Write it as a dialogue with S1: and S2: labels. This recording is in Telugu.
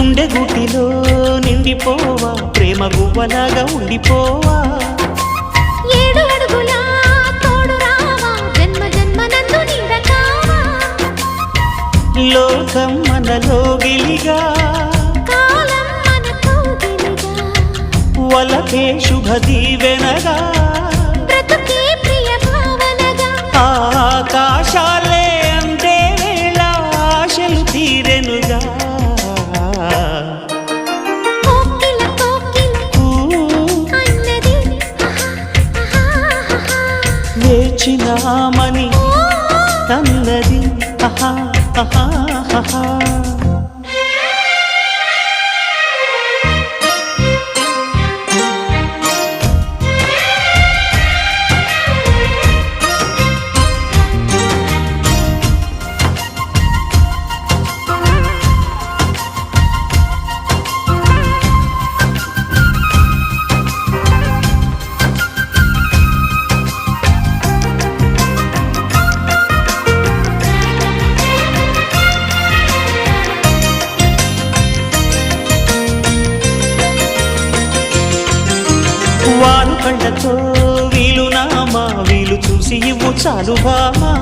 S1: గుండె గుటిలో నిండిపోవా ప్రేమ గువ్వలాగా ఉండిపోవా
S2: ఏడు అడుగుల తోడు రావా జన్మ జన్మనందు నీడకావా
S1: లోకం మనలో గిలిగా
S2: కాలం మనతో గిలిగా
S1: వలకే శుభ దీవెనగా
S2: బ్రతుకే ప్రియ భావనగా
S1: ఆకాశాలే అందే వేళ ఆశలు తీరెనుగా
S2: కోకిల కోకిల అన్నది
S1: వేచినామని అన్నది ఆహా ఆహా ఆహా వారు కండతో వీలు నామా వీలు చూసి ఇవ్వు చాలు బామా